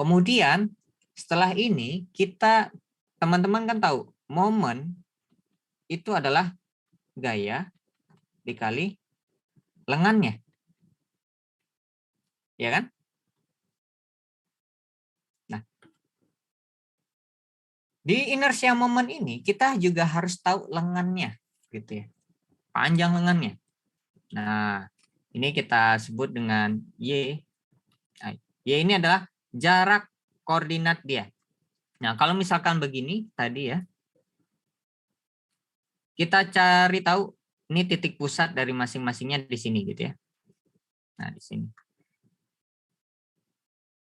kemudian setelah ini kita, teman-teman kan tahu, momen itu adalah gaya dikali lengannya. Ya kan? Nah, di inersia momen ini kita juga harus tahu lengannya, gitu ya. Panjang lengannya. Nah, ini kita sebut dengan Y. Nah, Y ini adalah jarak koordinat dia. Nah, kalau misalkan begini tadi ya, kita cari tahu ini titik pusat dari masing-masingnya di sini gitu ya. Nah, di sini.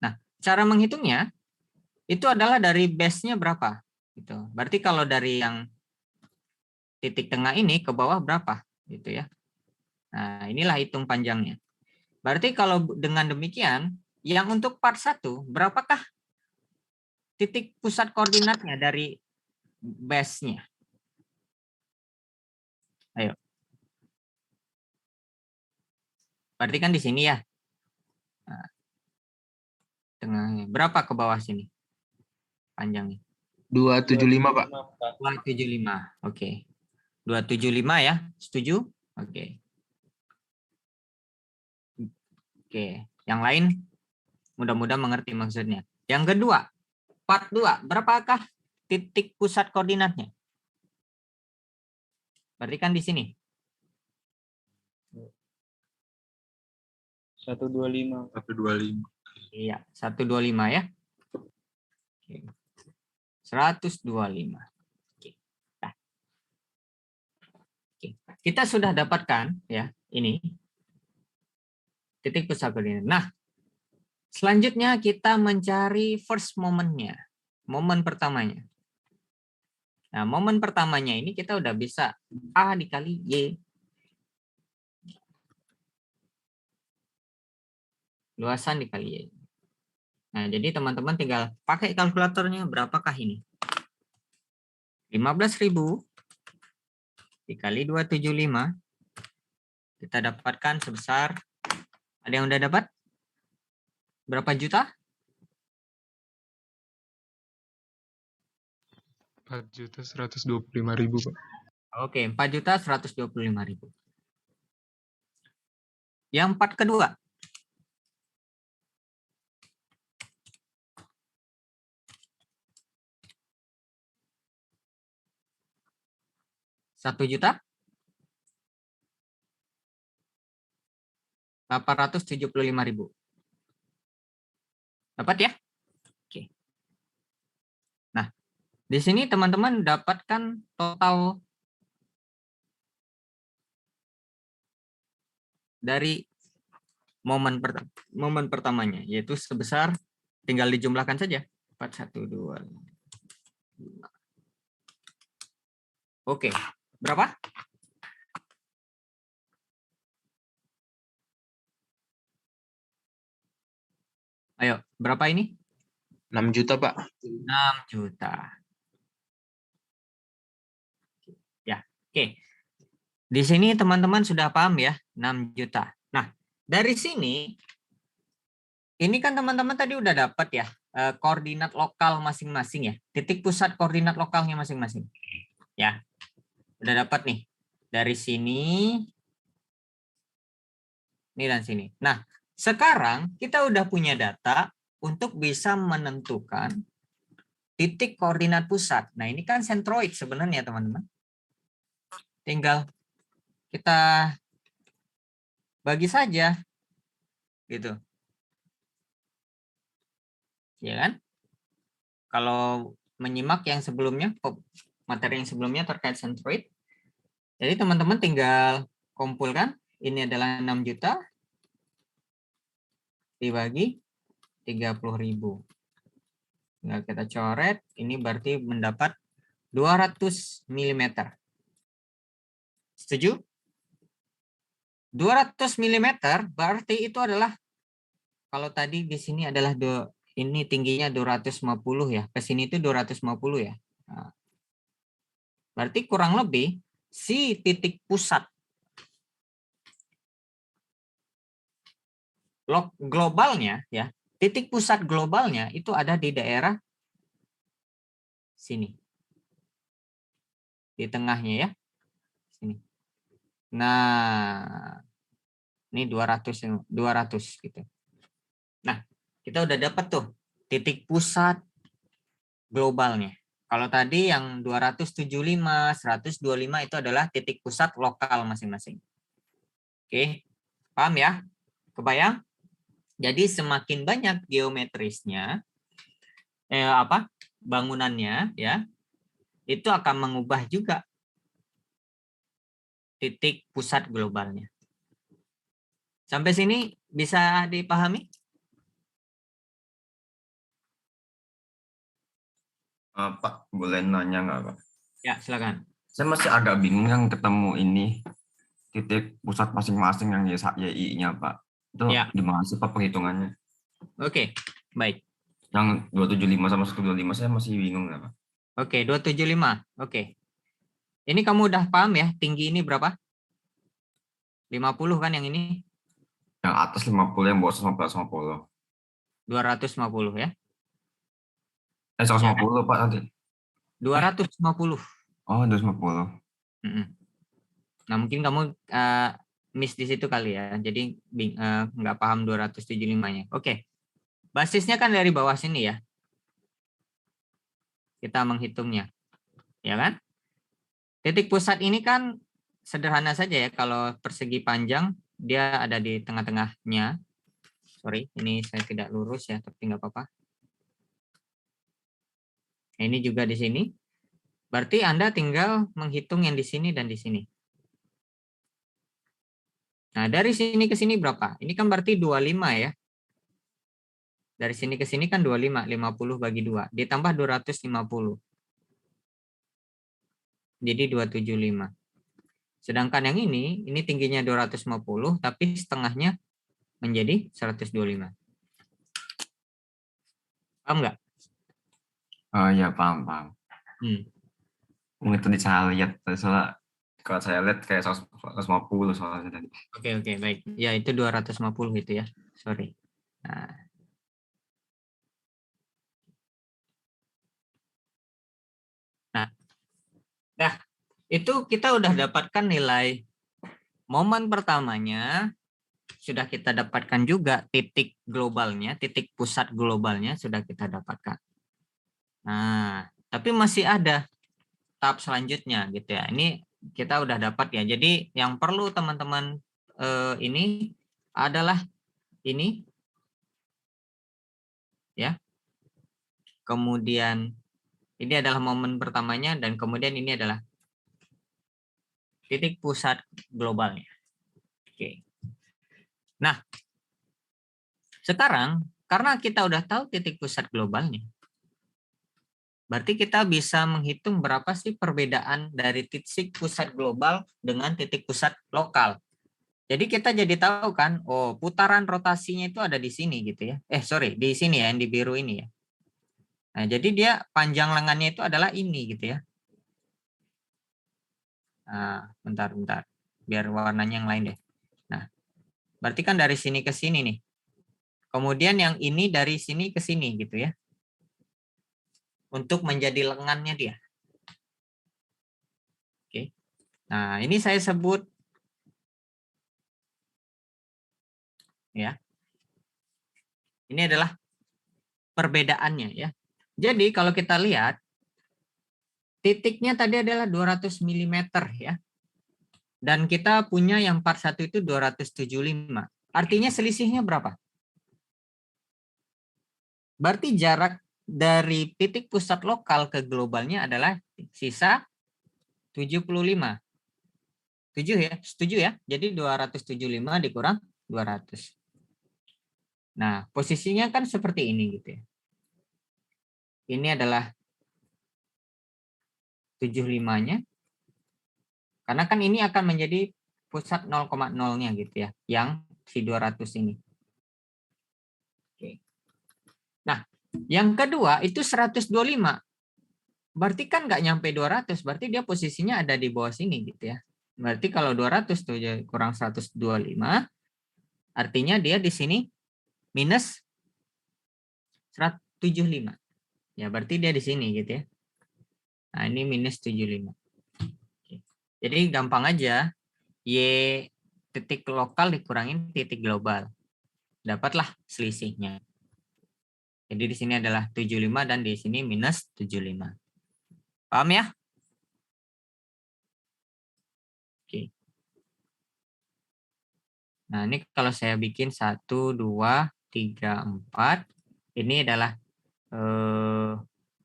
Nah, cara menghitungnya itu adalah dari base-nya berapa gitu. Berarti kalau dari yang titik tengah ini ke bawah berapa gitu ya. Nah, inilah hitung panjangnya. Berarti kalau dengan demikian, yang untuk part 1 berapakah titik pusat koordinatnya dari base-nya? Ayo. Berarti kan di sini ya. Nah, tengahnya. Berapa ke bawah sini? Panjangnya. 275, Pak. 275. Oke. 275 ya. Setuju? Oke. Oke. Yang lain mudah-mudahan mengerti maksudnya. Yang kedua, part 2. Berapakah titik pusat koordinatnya? Berarti kan di sini. 125. 125. Iya, 125 ya. Oke. 125. Oke. Nah. Oke. Kita sudah dapatkan ya, ini titik pusat koordinat. Nah, selanjutnya kita mencari first momentnya, momen pertamanya. Nah, momen pertamanya ini kita udah bisa A dikali Y. Luasan dikali Y. Nah, jadi teman-teman tinggal pakai kalkulatornya, berapakah ini? 15.000 dikali 275. Kita dapatkan sebesar, ada yang udah dapat? Berapa juta? 4.125.000, Pak. Oke, 4.125.000. Yang part kedua. Rp1.875.000. Dapat ya? Oke. Nah, di sini teman-teman dapatkan total dari momen pertamanya, yaitu sebesar, tinggal dijumlahkan saja. 412. Oke, berapa? Ayo, berapa ini? 6 juta, Pak. 6 juta. Ya, oke. Di sini teman-teman sudah paham ya, 6 juta. Nah, dari sini, ini kan teman-teman tadi udah dapat ya, koordinat lokal masing-masing ya, titik pusat koordinat lokalnya masing-masing. Ya, udah dapat nih. Dari sini, ini dan sini. Nah, sekarang kita udah punya data untuk bisa menentukan titik koordinat pusat. Nah, ini kan sentroid sebenarnya, teman-teman. Tinggal kita bagi saja. Gitu. Ya kan? Kalau menyimak yang sebelumnya, materi yang sebelumnya terkait sentroid, jadi teman-teman tinggal kumpulkan, ini adalah 6 juta dibagi 30.000. Tinggal kita coret, ini berarti mendapat 200 mm. Setuju? 200 mm berarti itu adalah, kalau tadi di sini adalah ini tingginya 250 ya, ke sini itu 250 ya. Nah, berarti kurang lebih si titik pusat globalnya ya, titik pusat globalnya itu ada di daerah sini. Di tengahnya ya. Sini. Nah, ini 200 gitu. Nah, kita udah dapat tuh titik pusat globalnya. Kalau tadi yang 275, 125 itu adalah titik pusat lokal masing-masing. Oke, paham ya? Kebayang? Jadi semakin banyak geometrisnya, bangunannya ya, itu akan mengubah juga titik pusat globalnya. Sampai sini bisa dipahami? Pak, boleh nanya nggak, Pak? Ya, silakan. Saya masih agak bingung yang ketemu ini titik pusat masing-masing yang YI-nya, Pak. Itu Ya. gimana sih, Pak, perhitungannya? Oke, baik. Yang 275 sama 125 saya masih bingung, Pak. Oke, 275. Oke. Ini kamu udah paham ya, tinggi ini berapa? 50 kan yang ini? Yang atas 50, yang bawah 150. 250 ya? 150, Pak, nanti. 250. Oh, 250. Nah, mungkin kamu miss di situ kali ya. Jadi nggak paham 275-nya. Oke. Basisnya kan dari bawah sini ya. Kita menghitungnya. Ya kan? Titik pusat ini kan sederhana saja ya. Kalau persegi panjang, dia ada di tengah-tengahnya. Sorry, ini saya tidak lurus ya, tapi nggak apa-apa. Nah, ini juga di sini. Berarti Anda tinggal menghitung yang di sini dan di sini. Nah, dari sini ke sini berapa? Ini kan berarti 25 ya. Dari sini ke sini kan 25, 50 bagi 2. Ditambah 250. Jadi 275. Sedangkan yang ini tingginya 250, tapi setengahnya menjadi 125. Paham nggak? Oh iya, paham. Mungkin tadi saya lihat, soalnya kalau saya lihat kayak 150 soalnya tadi. Oke, baik. Ya, itu 250 gitu ya. Sorry. Nah, itu kita udah dapatkan nilai momen pertamanya, sudah kita dapatkan juga titik globalnya, titik pusat globalnya sudah kita dapatkan. Nah, tapi masih ada tahap selanjutnya gitu ya. Ini kita udah dapat ya. Jadi yang perlu teman-teman ini adalah ini ya. Kemudian ini adalah momen pertamanya dan kemudian ini adalah titik pusat globalnya. Oke. Nah, sekarang karena kita udah tahu titik pusat globalnya, berarti kita bisa menghitung berapa sih perbedaan dari titik pusat global dengan titik pusat lokal. Jadi kita jadi tahu kan, oh putaran rotasinya itu ada di sini gitu ya. Sorry, di sini ya, yang di biru ini ya. Nah, jadi dia panjang lengannya itu adalah ini gitu ya. Nah, bentar. Biar warnanya yang lain deh. Nah, berarti kan dari sini ke sini nih. Kemudian yang ini dari sini ke sini gitu ya. Untuk menjadi lengannya dia. Oke. Nah, ini saya sebut ya. Ini adalah perbedaannya ya. Jadi kalau kita lihat titiknya tadi adalah 200 mm ya. Dan kita punya yang part 1 itu 275. Artinya selisihnya berapa? Berarti jarak dari titik pusat lokal ke globalnya adalah sisa 75. 7 ya, setuju ya? Jadi 275 dikurang 200. Nah, posisinya kan seperti ini gitu ya. Ini adalah 75-nya. Karena kan ini akan menjadi pusat 0,0-nya gitu ya, yang si 200 ini. Oke. Nah, yang kedua itu 125. Berarti kan nggak nyampe 200, berarti dia posisinya ada di bawah sini gitu ya. Berarti kalau 200 tuh kurang 125, artinya dia di sini minus 175. Ya, berarti dia di sini gitu ya. Nah, ini minus 75. Oke. Jadi gampang aja. Y titik lokal dikurangin titik global. Dapatlah selisihnya. Jadi di sini adalah 75 dan di sini minus 75. Paham ya? Oke. Nah, ini kalau saya bikin 1, 2, 3, 4. Ini adalah,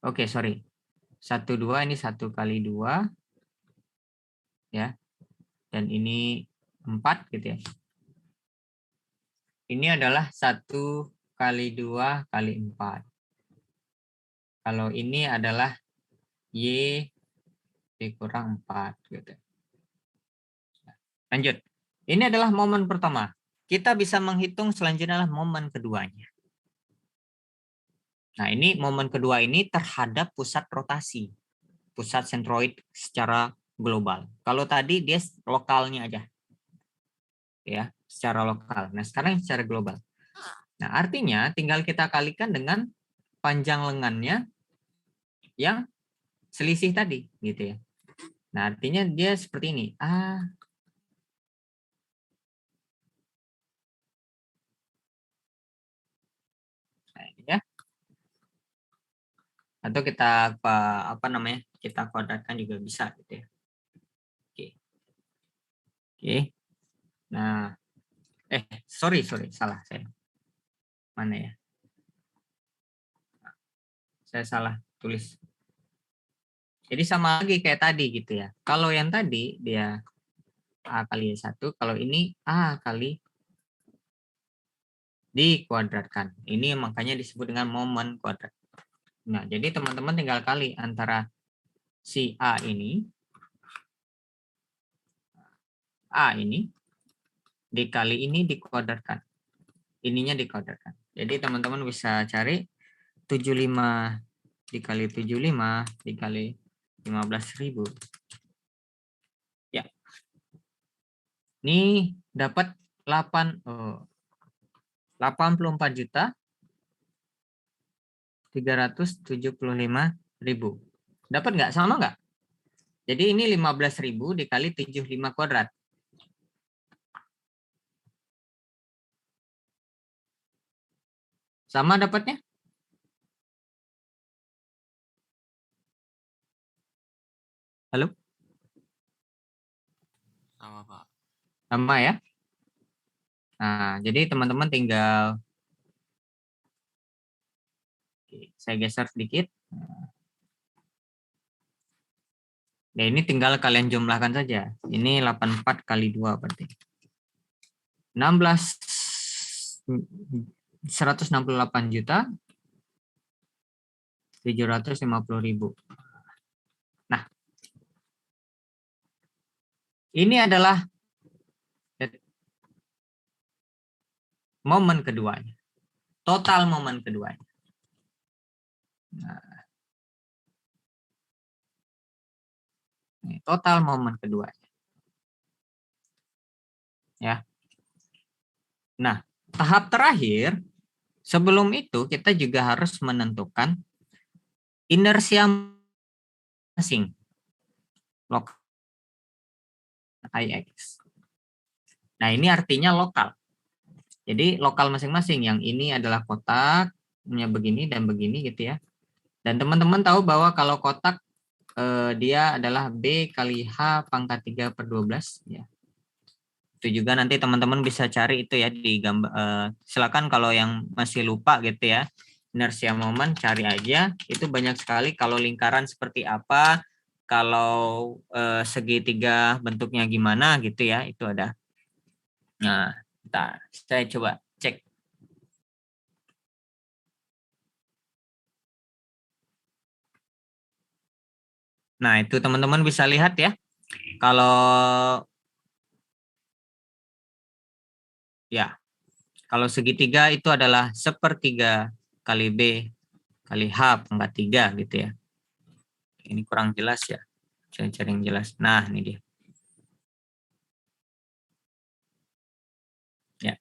oke, sorry. 1, 2, ini 1 kali 2. Ya. Dan ini 4 gitu ya. Ini adalah 1 kali 2 kali 4. Kalau ini adalah Y dikurang 4 gitu. Lanjut. Ini adalah momen pertama. Kita bisa menghitung selanjutnya adalah momen keduanya. Nah, ini momen kedua ini terhadap pusat rotasi. Pusat sentroid secara global. Kalau tadi dia lokalnya aja. Ya, secara lokal. Nah, sekarang secara global. Nah, artinya tinggal kita kalikan dengan panjang lengannya yang selisih tadi, gitu ya. Nah, artinya dia seperti ini. Nah, ini ya. Atau kita apa namanya? Kita kuadratkan juga bisa gitu ya. Oke. Oke. Nah, sorry, salah saya. Mana ya? Saya salah tulis. Jadi sama lagi kayak tadi gitu ya. Kalau yang tadi dia A kali 1, kalau ini A kali dikuadratkan. Ini makanya disebut dengan momen kuadrat. Nah, jadi teman-teman tinggal kali antara si A ini dikali ini dikuadratkan. Ininya dikuadratkan. Jadi teman-teman bisa cari 75 dikali 75 dikali 15.000. Ya. Ini dapat 84 juta 375.000. Dapat nggak? Sama nggak? Jadi ini 15.000 dikali 75 kuadrat. Sama dapatnya? Halo? Sama, Pak. Sama ya? Nah, jadi teman-teman tinggal saya geser sedikit. Nah, ini tinggal kalian jumlahkan saja. Ini 84 kali 2 berarti. 168 juta 750.000. Nah, ini adalah momen keduanya. Total momen keduanya. Nah, total momen keduanya. Ya. Nah, tahap terakhir, sebelum itu kita juga harus menentukan inersia masing lokal IX. Nah, ini artinya lokal. Jadi lokal masing-masing. Yang ini adalah kotaknya begini dan begini gitu ya. Dan teman-teman tahu bahwa kalau kotak dia adalah B kali H pangkat 3/12 ya. Itu juga nanti teman-teman bisa cari itu ya di gambar. Silakan kalau yang masih lupa gitu ya. Inersia momen cari aja. Itu banyak sekali kalau lingkaran seperti apa, kalau segitiga bentuknya gimana gitu ya, itu ada. Nah, saya coba cek. Nah, itu teman-teman bisa lihat ya. Kalau segitiga itu adalah 1/3 kali B kali H pangkat 3 gitu ya. Ini kurang jelas ya. Saya cari yang jelas. Nah, ini dia. Ya.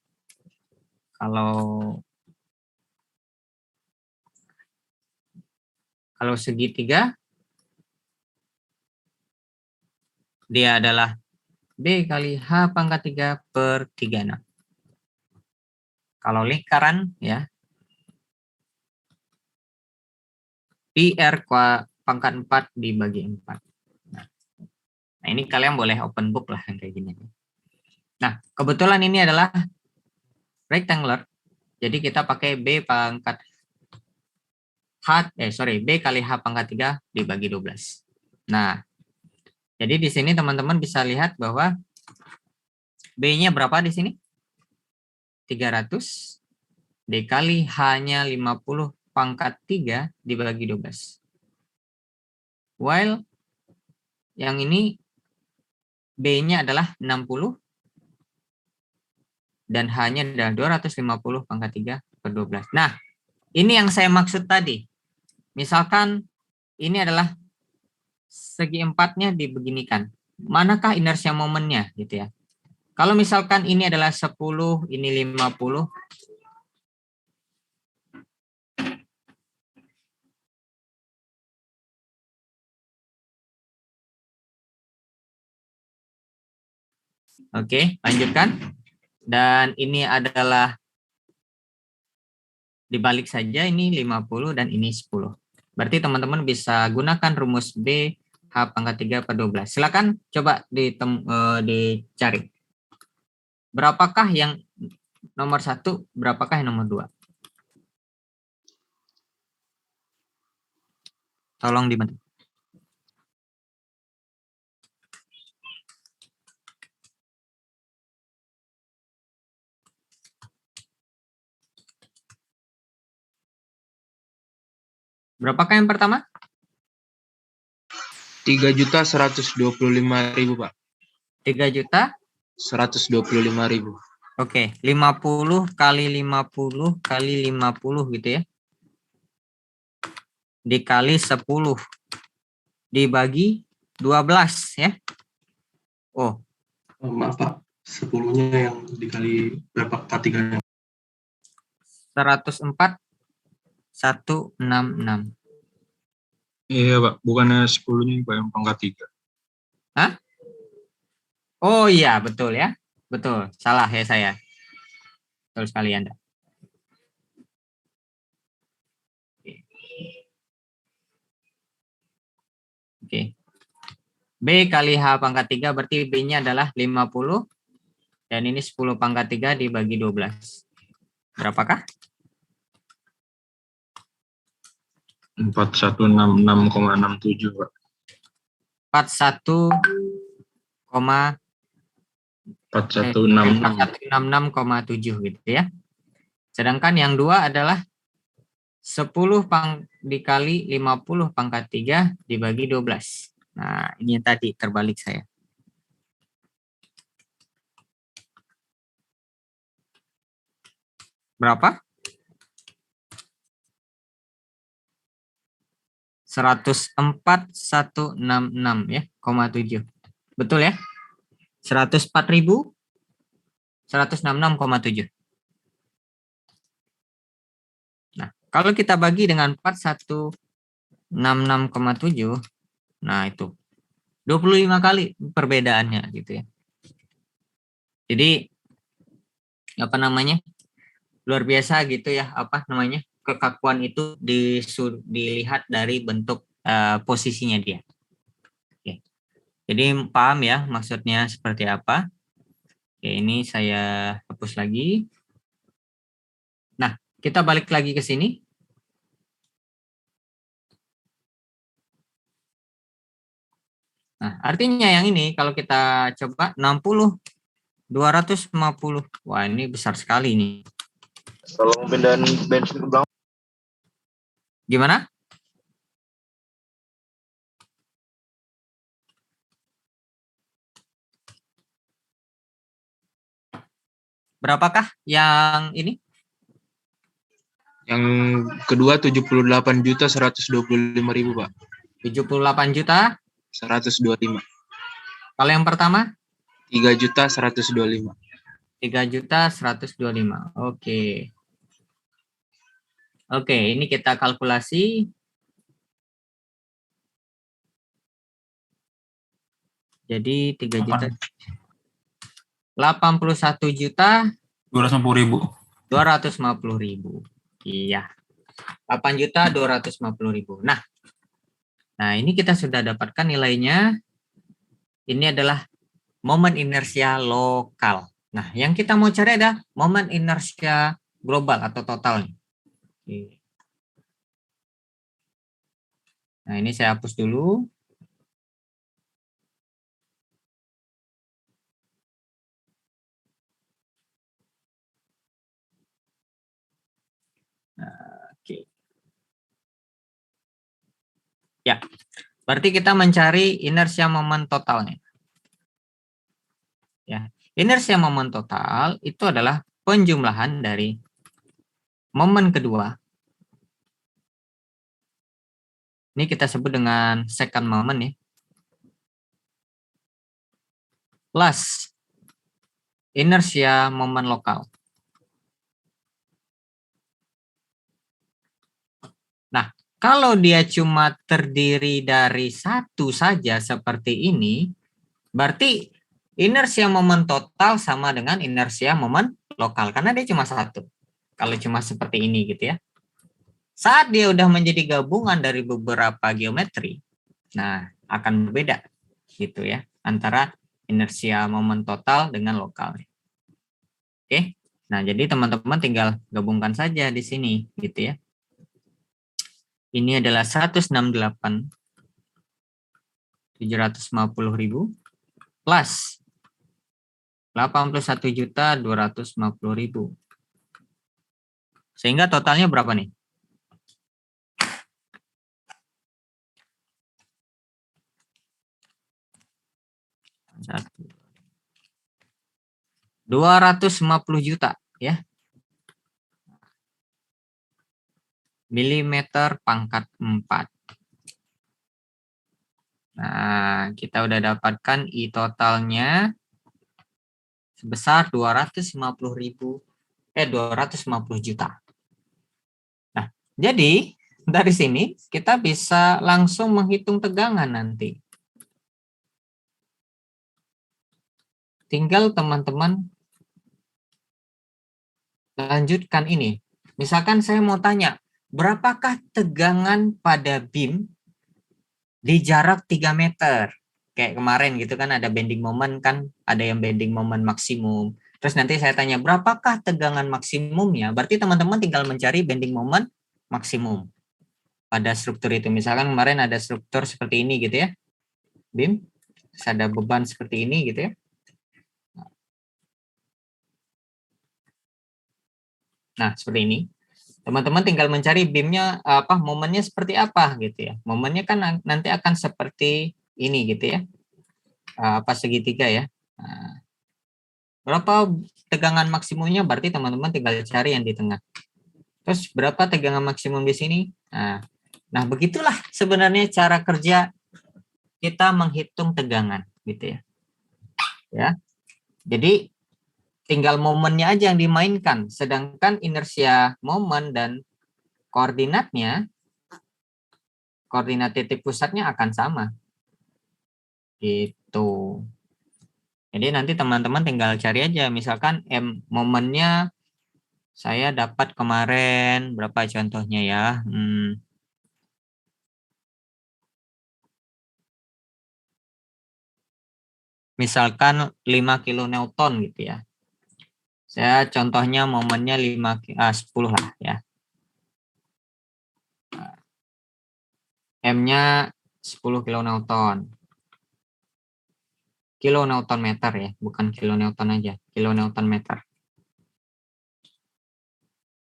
Kalau Kalau segitiga, dia adalah B kali H pangkat 3 per 36. Kalau lingkaran, ya, PR pangkat 4 dibagi 4. Nah, ini kalian boleh open book lah yang kayak gini. Nah, kebetulan ini adalah rectangular. Jadi kita pakai B pangkat B kali H pangkat 3 dibagi 12. Nah, jadi di sini teman-teman bisa lihat bahwa B-nya berapa di sini? 300 dikali H-nya 50 pangkat 3 dibagi 12. While yang ini B-nya adalah 60 dan H-nya adalah 250 pangkat 3 per 12. Nah, ini yang saya maksud tadi. Misalkan ini adalah segi empatnya dibeginikan. Manakah inersia momennya gitu ya. Kalau misalkan ini adalah 10, ini 50. Oke, lanjutkan. Dan ini adalah dibalik saja, ini 50 dan ini 10. Berarti teman-teman bisa gunakan rumus B H pangkat 3 per 12. Silakan coba dicari. Berapakah yang nomor 1, berapakah yang nomor 2? Tolong dibantu. Berapakah yang pertama? 3.125.000, Pak. 3 juta? 125.000. Oke, 50 kali 50 kali 50 gitu ya. Dikali 10. Dibagi 12 ya. Oh. Maaf Pak, 10-nya yang dikali berapa K3-nya? 104 166. Iya, Pak. Bukannya 10-nya Pak yang pangkat 3. Hah? Oh iya, betul ya. Betul. Salah ya saya. Betul sekali Anda. Oke. B kali H pangkat 3 berarti B-nya adalah 50. Dan ini 10 pangkat 3 dibagi 12. Berapakah? 4166,67, Pak. 41,7 gitu ya. Sedangkan yang 2 adalah 10 dikali 50 pangkat 3 dibagi 12. Nah, ini yang tadi terbalik saya. Berapa? 104.166 ya, 0,7. Betul ya? 104.166,7. Nah, kalau kita bagi dengan 4166,7, nah itu 25 kali perbedaannya gitu ya. Jadi apa namanya? Luar biasa gitu ya, apa namanya? Kekakuan itu dilihat dari bentuk posisinya dia. Oke. Jadi paham ya maksudnya seperti apa? Oke, ini saya hapus lagi. Nah, kita balik lagi ke sini. Nah, artinya yang ini kalau kita coba 60, 250. Wah, ini besar sekali nih. Tolong pindahin bensin ke belakang. Gimana? Berapakah yang ini? Yang kedua 78.125.000, Pak. 78 juta. 125. Kalau yang pertama? 3.125. 3.125. Oke. Oke, ini kita kalkulasi. Jadi 3 juta. 81 juta 250.000. 250.000. Iya. 8 juta 250.000. Nah, ini kita sudah dapatkan nilainya. Ini adalah momen inersia lokal. Nah, yang kita mau cari adalah momen inersia global atau total. Nah, ini saya hapus dulu. Oke. Ya, berarti kita mencari inersia momen totalnya. Ya, inersia momen total itu adalah penjumlahan dari momen kedua. Ini kita sebut dengan second moment ya. Plus inersia momen lokal. Nah, kalau dia cuma terdiri dari satu saja seperti ini, berarti inersia momen total sama dengan inersia momen lokal, karena dia cuma satu. Kalau cuma seperti ini gitu ya. Saat dia udah menjadi gabungan dari beberapa geometri, nah akan berbeda gitu ya, antara inersia momen total dengan lokal. Oke, nah jadi teman-teman tinggal gabungkan saja di sini gitu ya. Ini adalah 168.750.000 plus 81.250.000. Sehingga totalnya berapa nih? Satu. 250 juta ya. Milimeter pangkat 4. Nah, kita udah dapatkan I totalnya sebesar 250 juta. Nah, jadi dari sini kita bisa langsung menghitung tegangan nanti. Tinggal teman-teman lanjutkan ini. Misalkan saya mau tanya, berapakah tegangan pada beam di jarak 3 meter? Kayak kemarin gitu kan ada bending moment kan, ada yang bending moment maksimum. Terus nanti saya tanya, berapakah tegangan maksimumnya? Berarti teman-teman tinggal mencari bending moment maksimum pada struktur itu. Misalkan kemarin ada struktur seperti ini gitu ya, beam. Terus ada beban seperti ini gitu ya. Nah, seperti ini. Teman-teman tinggal mencari beamnya momennya seperti apa gitu ya. Momennya kan nanti akan seperti ini gitu ya. Segitiga ya. Nah, berapa tegangan maksimumnya, berarti teman-teman tinggal cari yang di tengah. Terus berapa tegangan maksimum di sini? Nah, begitulah sebenarnya cara kerja kita menghitung tegangan gitu ya. Ya. Jadi tinggal momennya aja yang dimainkan, sedangkan inersia momen dan koordinatnya, koordinat titik pusatnya akan sama. Gitu. Jadi nanti teman-teman tinggal cari aja, misalkan momennya saya dapat kemarin berapa contohnya ya? Misalkan 5 kilonewton gitu ya. Saya contohnya momennya 10 lah ya. M-nya 10 kilonewton. Kilonewton meter ya, bukan kilonewton aja, kilonewton meter.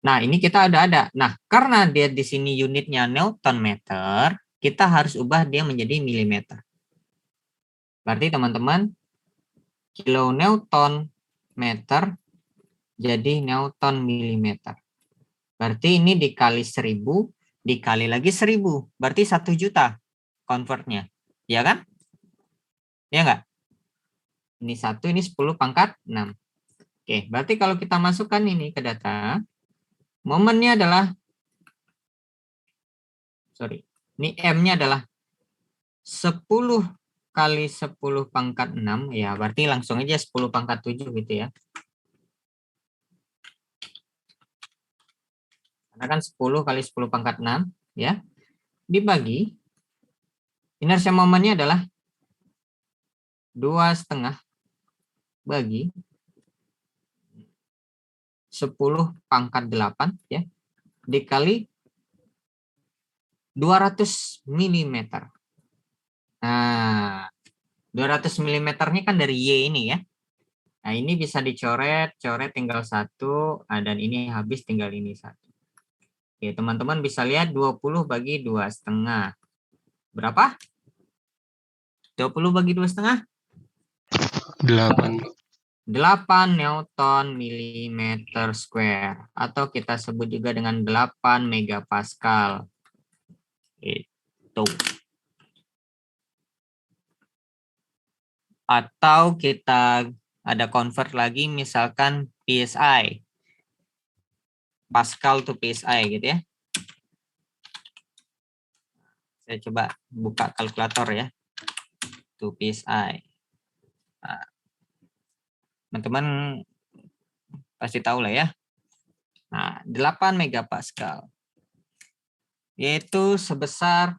Nah, ini kita ada. Nah, karena dia di sini unitnya newton meter, kita harus ubah dia menjadi milimeter. Berarti teman-teman, kilonewton meter jadi newton milimeter. Berarti ini dikali 1000, dikali lagi 1000. Berarti 1 juta convertnya. Ya kan? Ya enggak? Ini 1, ini 10 pangkat 6. Oke, berarti kalau kita masukkan ini ke data, momennya adalah, ini M-nya adalah 10 kali 10 pangkat 6, ya berarti langsung aja 10 pangkat 7 gitu ya. Karena kan 10 kali 10 pangkat 6, ya. Dibagi, inersia momennya adalah 2,5 bagi 10 pangkat 8, ya, dikali 200 mm. Nah, 200 mm-nya kan dari Y ini ya. Nah, ini bisa dicoret, coret tinggal 1, dan ini habis tinggal ini 1. Oke, teman-teman bisa lihat 20 bagi 2,5. Berapa? 20 bagi 2,5? 8. 8 Newton milimeter square. Atau kita sebut juga dengan 8 megapascal. Itu. Atau kita ada convert lagi, misalkan PSI. Pascal to PSI gitu ya. Saya coba buka kalkulator ya. To PSI. Nah, teman-teman pasti tahu lah ya. Nah, 8 megapascal. Yaitu sebesar,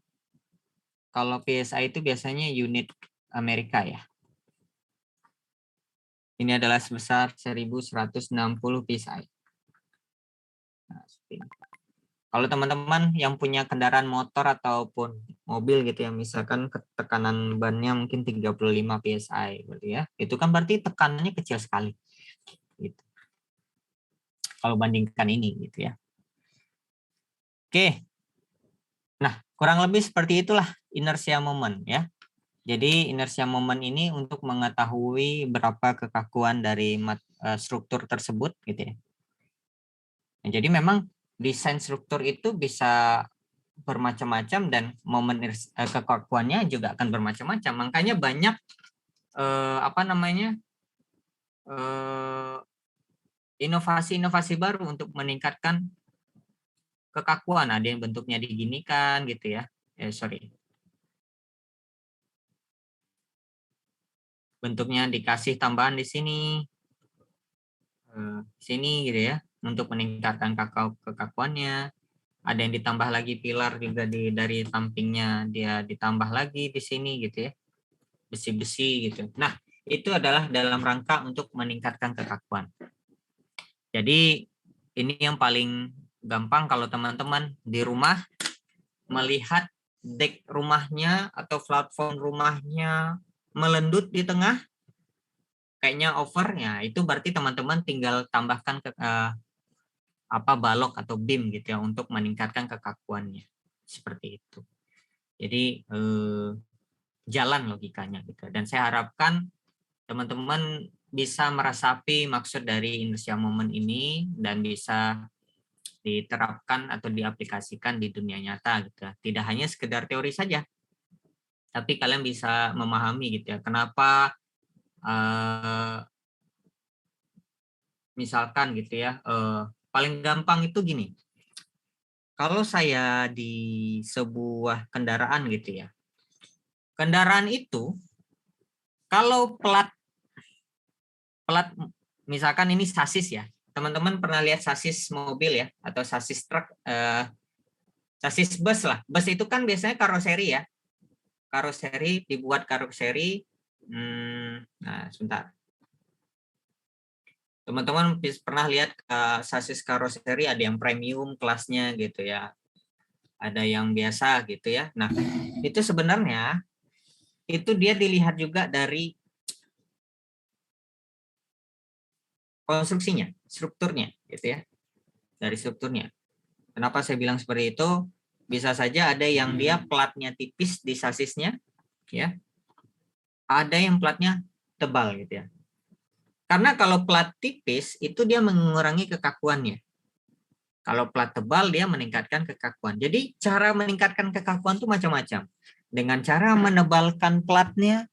kalau PSI itu biasanya unit Amerika ya. Ini adalah sebesar 1160 PSI. Nah, kalau teman-teman yang punya kendaraan motor ataupun mobil gitu ya, misalkan tekanan bannya mungkin 35 PSI gitu ya. Itu kan berarti tekanannya kecil sekali. Gitu. Kalau bandingkan ini gitu ya. Oke. Nah, kurang lebih seperti itulah inersia moment ya. Jadi inersia moment ini untuk mengetahui berapa kekakuan dari struktur tersebut gitu ya. Nah, jadi memang desain struktur itu bisa bermacam-macam dan momen kekakuannya juga akan bermacam-macam. Makanya banyak inovasi-inovasi baru untuk meningkatkan kekakuan. Ada yang bentuknya diginikan gitu ya. Bentuknya dikasih tambahan di sini. Sini gitu ya, untuk meningkatkan kekakuannya. Ada yang ditambah lagi pilar juga dari sampingnya, dia ditambah lagi di sini gitu ya, besi-besi gitu. Nah, itu adalah dalam rangka untuk meningkatkan kekakuan. Jadi ini yang paling gampang kalau teman-teman di rumah melihat dek rumahnya atau platform rumahnya melendut di tengah, kayaknya overnya, itu berarti teman-teman tinggal tambahkan balok atau beam gitu ya untuk meningkatkan kekakuannya, seperti itu. Jadi jalan logikanya gitu. Dan saya harapkan teman-teman bisa meresapi maksud dari inersia moment ini dan bisa diterapkan atau diaplikasikan di dunia nyata gitu. Tidak hanya sekedar teori saja, tapi kalian bisa memahami gitu ya kenapa misalkan gitu ya, paling gampang itu gini. Kalau saya di sebuah kendaraan gitu ya, kendaraan itu kalau plat misalkan ini sasis ya, teman-teman pernah lihat sasis mobil ya atau sasis truk, sasis bus lah. Bus itu kan biasanya karoseri ya, karoseri dibuat karoseri. Nah sebentar, teman-teman pernah lihat sasis karoseri ada yang premium kelasnya gitu ya, ada yang biasa gitu ya. Nah, itu sebenarnya itu dia dilihat juga dari konstruksinya, strukturnya gitu ya. Dari strukturnya. Kenapa saya bilang seperti itu? Bisa saja ada yang dia platnya tipis di sasisnya ya. Ada yang platnya tebal gitu ya. Karena kalau plat tipis itu dia mengurangi kekakuannya. Kalau plat tebal dia meningkatkan kekakuan. Jadi cara meningkatkan kekakuan itu macam-macam. Dengan cara menebalkan platnya,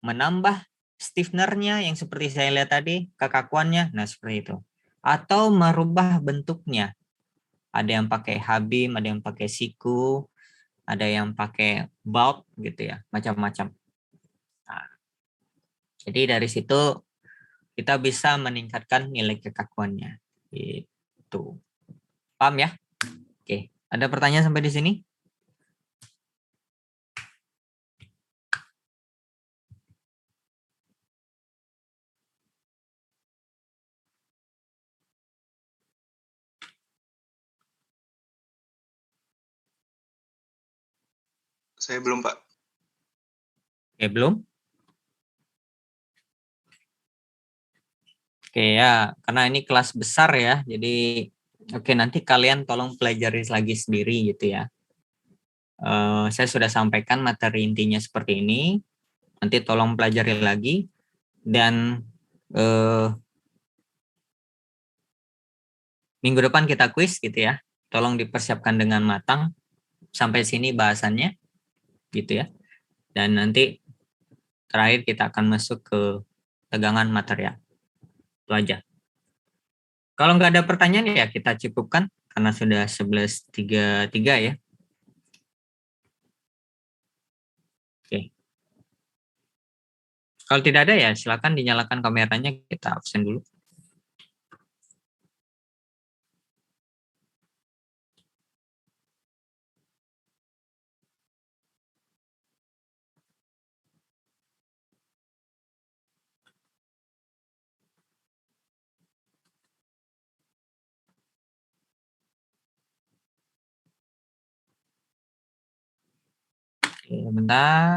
menambah stiffenernya yang seperti saya lihat tadi, kekakuannya, nah seperti itu. Atau merubah bentuknya. Ada yang pakai H-beam, ada yang pakai siku, ada yang pakai bolt gitu ya, macam-macam. Jadi dari situ kita bisa meningkatkan nilai kekakuannya. Itu. Paham ya? Oke, ada pertanyaan sampai di sini? Saya belum, Pak. Oke, belum? Oke ya, karena ini kelas besar ya, jadi oke nanti kalian tolong pelajari lagi sendiri gitu ya. Saya sudah sampaikan materi intinya seperti ini, nanti tolong pelajari lagi dan minggu depan kita kuis gitu ya. Tolong dipersiapkan dengan matang sampai sini bahasannya gitu ya. Dan nanti terakhir kita akan masuk ke tegangan material. Itu aja. Kalau nggak ada pertanyaan ya kita cukupkan karena sudah 11.33 ya. Oke. Kalau tidak ada ya silakan dinyalakan kameranya, kita absen dulu. Oke, bentar.